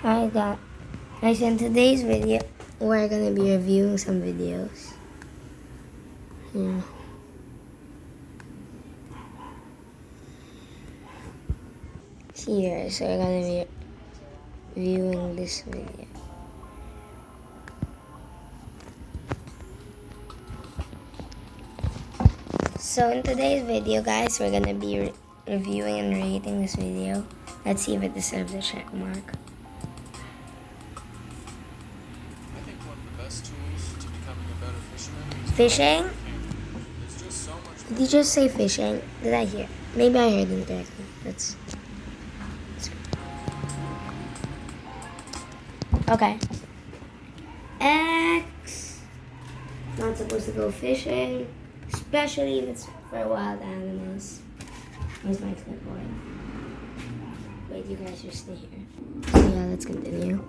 Hi guys, in today's video, we're gonna be reviewing some videos. Yeah. Here, so we're gonna be reviewing this video. So in today's video, guys, we're gonna be reviewing and rating this video. Let's see if it deserves a check mark. I think one of the best tools to becoming a better fisherman is Fishing? There's just so much. Did you just say fishing? Did I hear? Maybe I heard incorrectly. Okay. X. Not supposed to go fishing, especially if it's for wild animals. Where's my clipboard? Wait, you guys just stay here. So yeah, let's continue.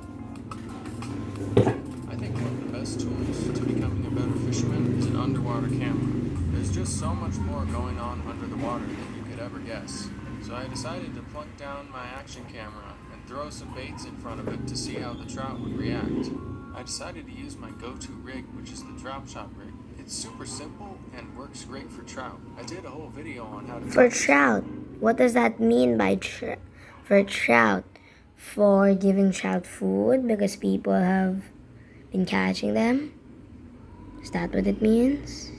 I think one of the best tools to becoming a better fisherman is an underwater camera. There's just so much more going on under the water than you could ever guess. So I decided to plunk down my action camera and throw some baits in front of it to see how the trout would react. I decided to use my go-to rig, which is the drop shot rig. It's super simple and works great for trout. I did a whole video on how to... For trout, what does that mean by for trout? For giving trout food because people have been catching them? Is that what it means?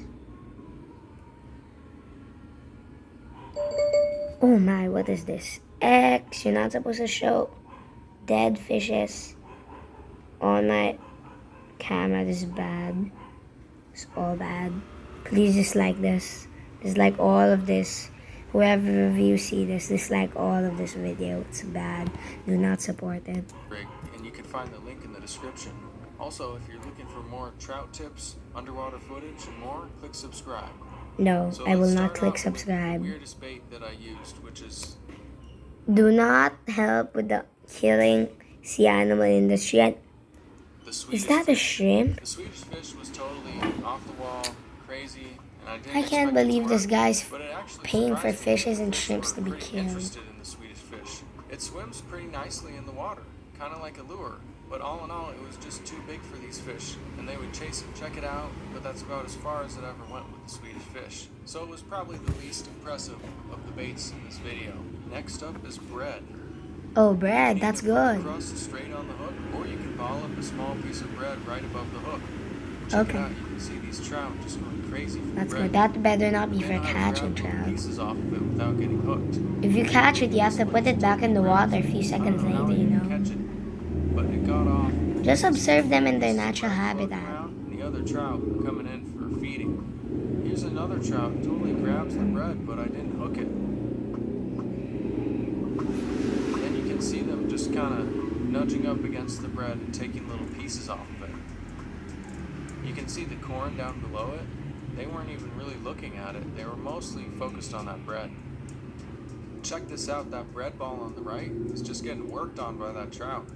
Oh my, what is this? X, you're not supposed to show dead fishes on my camera. This is bad. It's all bad. Please dislike this. Dislike all of this. Whoever of you see this, dislike all of this video. It's bad. Do not support it. And you can find the link in the description. Also, if you're looking for more trout tips, underwater footage, and more, click subscribe. No, So I will let's not start click off with subscribe. the weirdest bait that I used, which is... Do not help with the killing sea animal industry. Is that a shrimp? The Swedish fish was totally off the wall, crazy, and I didn't I can't expect it to believe this work, guy's but it actually paying for surprised me. fishes and Fish shrimps were to be pretty killed. interested in the Swedish fish. It swims pretty nicely in the water, kind of like a lure. But all in all, it was just too big for these fish, and they would chase it, check it out, but that's about as far as it ever went with the Swedish fish. So it was probably the least impressive of the baits in this video. Next up is bread. Oh, bread, that's You can good. crust straight on the hook, or you can ball up a small piece of bread right above the hook. Check it out, you can see these trout just going crazy for That's bread. good. That better not be They for know how to catching grab little trout. pieces off of it without getting hooked. If you catch it, you have to put it back in the water a few seconds I don't know how later, I you didn't know. catch it, but it got off. Just observe them in their Pieces of natural bread floating habitat. around, and the other trout are coming in for feeding. Here's another trout, totally grabs the bread, but I didn't hook it. And you can see them just kind of nudging up against the bread and taking little pieces off of it. You can see the corn down below it. They weren't even really looking at it. They were mostly focused on that bread. Check this out, that bread ball on the right is just getting worked on by that trout.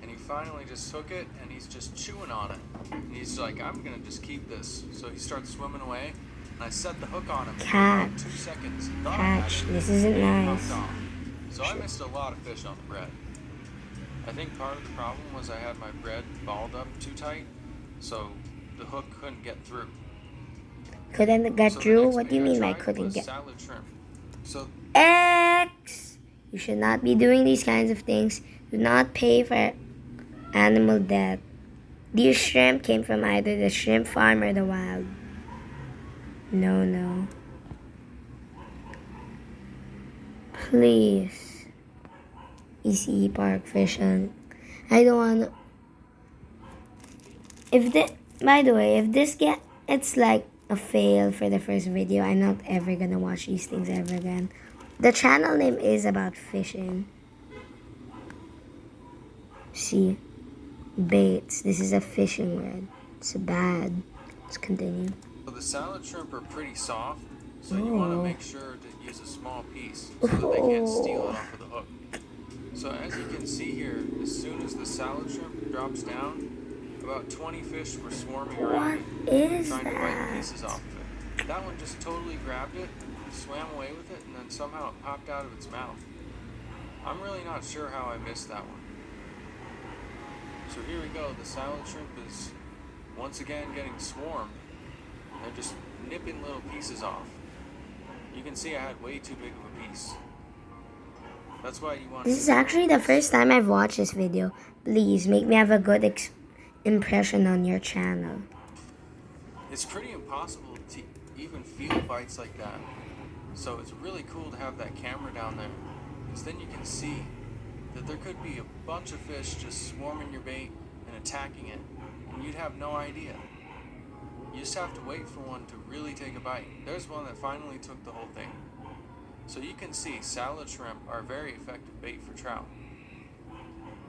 And he finally just took it and he's just chewing on it. And he's like, I'm gonna just keep this. So he starts swimming away and I set the hook on him for about 2 seconds. Catch. This isn't nice. So I missed a lot of fish on the bread. I think part of the problem was I had my bread balled up too tight, so the hook couldn't get through. Couldn't get through? What do you mean by couldn't get? Salad shrimp. So X! You should not be doing these kinds of things. Do not pay for animal death. These shrimp came from either the shrimp farm or the wild. No. Please. ECE Park fishing. I don't want to... By the way, if this it's like a fail for the first video, I'm not ever gonna watch these things ever again. The channel name is about fishing. See, baits. This is a fishing word. It's bad. Let's continue. So the salad shrimp are pretty soft, so you want to make sure to use a small piece so that they can't steal it off of the hook. So as you can see here, as soon as the salad shrimp drops down, about 20 fish were swarming around it, trying to bite pieces off of it. That one just totally grabbed it, swam away with it, and then somehow it popped out of its mouth. I'm really not sure how I missed that one. So here we go. The silent shrimp is once again getting swarmed. They're just nipping little pieces off. You can see I had way too big of a piece. That's why you want to... This is actually the first time I've watched this video. Please make me have a good impression on your channel. It's pretty impossible to even feel bites like that. So it's really cool to have that camera down there, because then you can see that there could be a bunch of fish just swarming your bait and attacking it, and you'd have no idea. You just have to wait for one to really take a bite. There's one that finally took the whole thing. So you can see salad shrimp are a very effective bait for trout.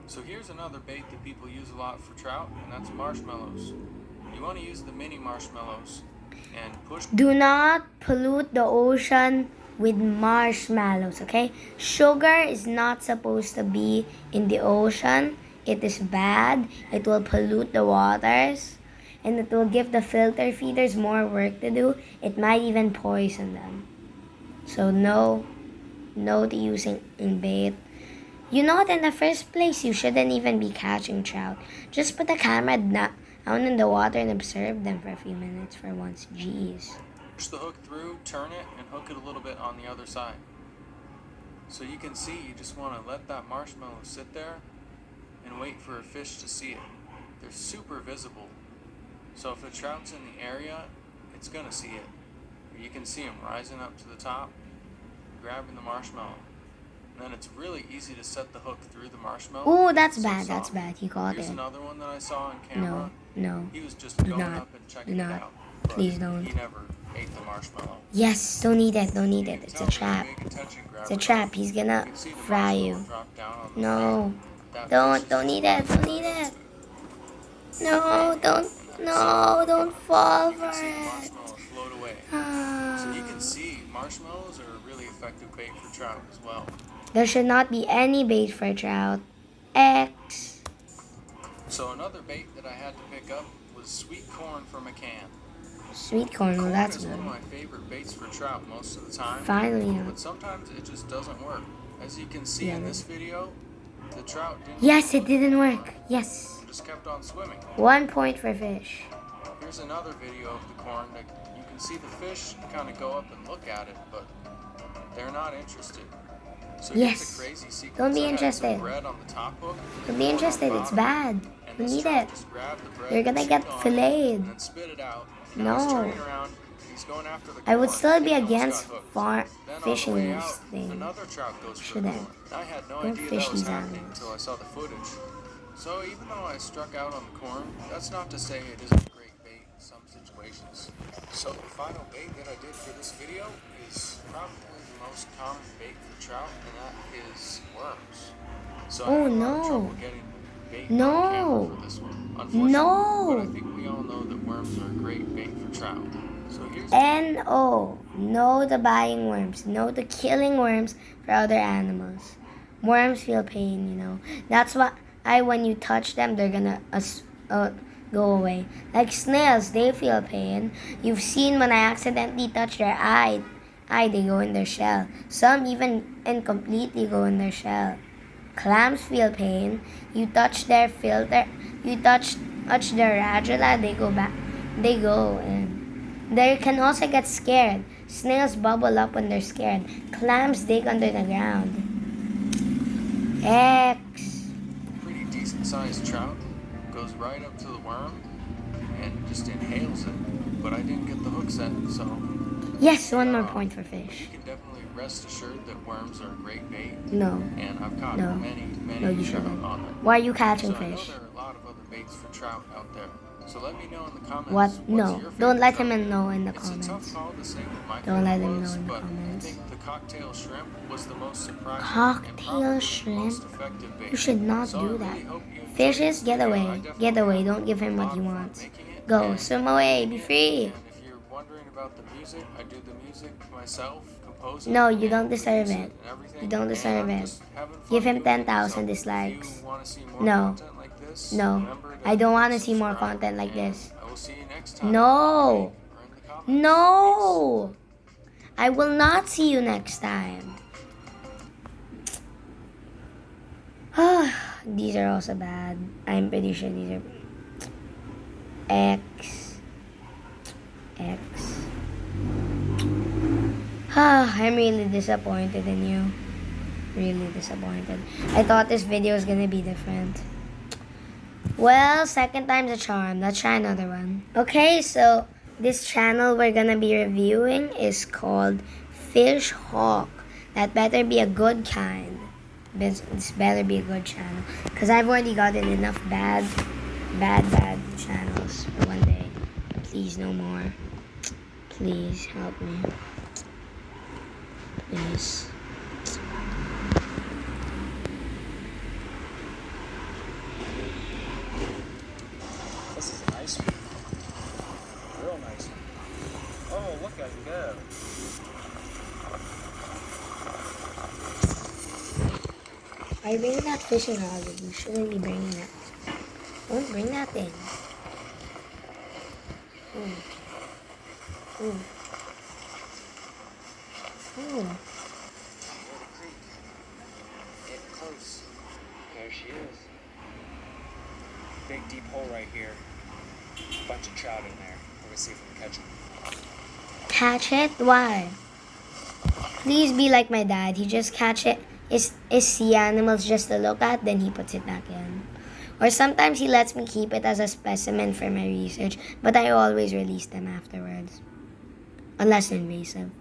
So here's another bait that people use a lot for trout, and that's marshmallows. You want to use the mini marshmallows and push... Do not pollute the ocean with marshmallows, okay? Sugar is not supposed to be in the ocean. It is bad. It will pollute the waters, and it will give the filter feeders more work to do. It might even poison them. So no to using in bait. You know what, in the first place, you shouldn't even be catching trout. Just put the camera down in the water and observe them for a few minutes for once. Jeez. Push the hook through, turn it, and hook it a little bit on the other side. So you can see, you just want to let that marshmallow sit there and wait for a fish to see it. They're super visible. So if a trout's in the area, it's going to see it. You can see them rising up to the top, grabbing the marshmallow. And then it's really easy to set the hook through the marshmallow. Oh, that's bad. That's bad. He caught Here's it. another one that I saw on camera. No. He was just Do going not. up and checking Do it not. out. But Please don't. He never ate the marshmallow. Yes, don't eat it. Don't eat You it. can It's tell a they're trap. big attention It's a grabbers. trap. He's gonna You can see the fry marshmallow you. drop down on the No. That Don't fish is eat it. Don't eat it. No, don't fall You for can see the it. marshmallow float away. So you can see marshmallows are a really effective bait for trout as well. There should not be any bait for trout. X. So another bait that I had to pick up was sweet corn from a can. Sweet corn. Well, Corn that's is good. one of my favorite baits for trout most of the time. Finally. But sometimes it just doesn't work. As you can see in this video, the trout didn't... Yes, it didn't work. Yes. Just kept on swimming. 1 point for fish. Here's another video of the corn that you can see the fish kind of go up and look at it, but they're not interested. So Yes. here's a crazy sequence. Don't be I had interested. some bread on the top hook, Don't be corn on interested. the It's bottom, bad. and You this need trout it. just grabbed the bread You're gonna and get chewed on it filleted. and then spit it out. No. Now he's turning around. He's going after the I would corn. still be He almost against got hooked. far Then on the fishing way these out, things. another trout goes for Shouldn't. the corn. I had no Don't idea fish that was these happening animals. until I saw the footage. So even though I struck out on the corn, that's not to say it isn't a great bait in some situations. So the final bait that I did for this video is probably the most common bait for trout, and that is worms. So I Oh, had a lot of no. trouble getting bait No. on camera for this one, unfortunately. No. But I think we all know that worms are a great bait for trout. So here's No. No to buying worms. No to killing worms for other animals. Worms feel pain, you know. That's why when you touch them, they're gonna go away. Like snails, they feel pain. You've seen when I accidentally touch their eye, they go in their shell. Some even incompletely go in their shell. Clams feel pain. You touch their filter, you touch their radula, they go back. They go in. They can also get scared. Snails bubble up when they're scared. Clams dig under the ground. X. pretty decent sized trout, goes right up to the worm and just inhales it. But I didn't get the hook set, so Yes, 1 more point for fish. you can definitely rest assured that worms are a great bait, No. and I've caught No. many No, you trout shouldn't. on them. Why are you So catching I know fish? there are a lot of other baits for trout out there. So let me know in the comments. What? What's No. your Don't favorite let trout him bait? know in the It's a tough comments. call to say what my Don't let favorite him know was, in the but comments. I think the cocktail shrimp was the most surprising and Cocktail probably the shrimp? most effective bait. You should not So I do really that. hope you enjoyed Fishes, this get video. I away. definitely Get away. had Don't give him a what lot he of fun wants. making it, Go, and swim away. Be free. And if you're wondering about the music, I do the music myself, compose it. No, you and don't deserve produce it. and everything, You don't and deserve I'm it. just having fun Give him doing it. 10,000 So dislikes. If you want to see more No. content like this, No. remember to I don't want to see more subscribe, content like and this. I will see you next time. No. Or in the comments. No. I will not see you next time. These are also bad. I'm pretty sure these are X. I'm really disappointed in you. Really disappointed. I thought this video was gonna be different. Well, second time's a charm. Let's try another one. Okay, so this channel we're gonna be reviewing is called Fish Hawk. That better be a good kind. This better be a good channel. Because I've already gotten enough bad channels for one day. Please, no more. Please, help me. Please. This is a nice one. Real nice one. Oh, look at it go. Are you bringing that fishing rod? You shouldn't be bringing that. Don't bring that thing. Oh. Getting close. There she is. Big deep hole right here. Bunch of trout in there. We're gonna see if we can catch them. Catch it? Why? Please be like my dad. He just catch it. Is sea animals just to look at, then he puts it back in. Or sometimes he lets me keep it as a specimen for my research, but I always release them afterwards. Unless they're invasive.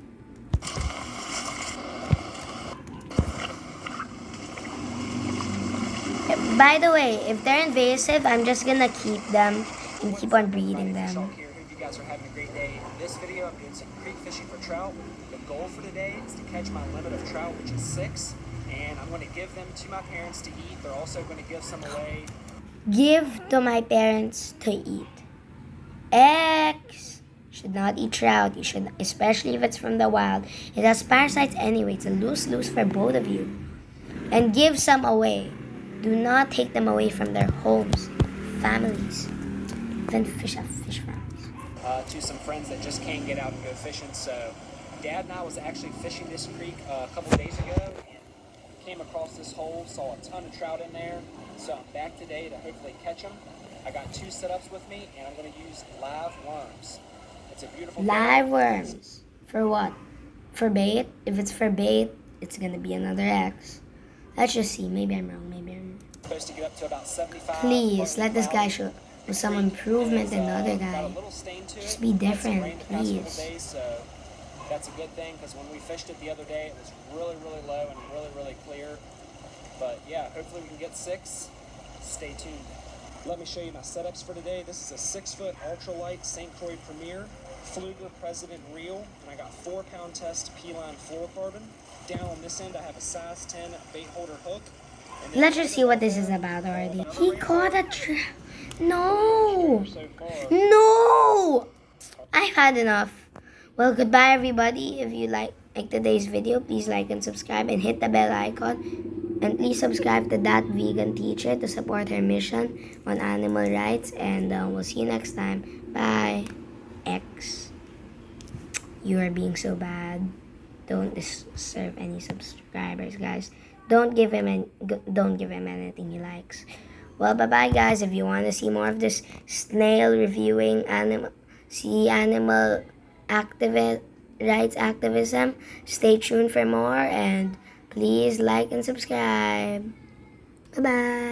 By the way, if they're invasive, I'm just gonna keep them and keep on breeding them. Hope you guys are having a great day. In this video, I'm doing some creek fishing for trout. The goal for today is to catch my limit of trout, which is 6, and I'm going to give them to my parents to eat. They're also going to give some away. Give to my parents to eat. X should not eat trout. You should, especially if it's from the wild. It has parasites anyway. It's a lose-lose for both of you. And give some away. Do not take them away from their homes, families. Even fish have fish families. To some friends that just can't get out and go fishing. So Dad and I was actually fishing this creek a couple days ago and came across this hole, saw a ton of trout in there. So I'm back today to hopefully catch them. I got 2 setups with me, and I'm going to use live worms. It's a beautiful Live worms. For what? For bait? If it's for bait, it's gonna be another X. Let's just see. Maybe I'm wrong. Supposed to get up to about 75. Please, let this guy show some improvement than the other guy. Just be different, please. So that's a good thing, because when we fished it the other day, it was really, really low and really, really clear. But yeah, hopefully we can get 6. Stay tuned. Let me show you my setups for today. This is a 6-foot ultralight St. Croix Premier Pflueger President reel, and I got 4-pound test P-line fluorocarbon. Down on this end, I have a size 10 bait holder hook. Let's just see what this is about already. He caught a No! No! I've had enough. Well, goodbye everybody. If you like today's video, please like and subscribe and hit the bell icon. And please subscribe to That Vegan Teacher to support her mission on animal rights. And we'll see you next time. Bye. X. You are being so bad. Don't deserve any subscribers, guys. Don't give him anything he likes. Well, bye-bye, guys. If you want to see more of this snail reviewing sea animal rights activism, stay tuned for more, and please like and subscribe. Bye-bye.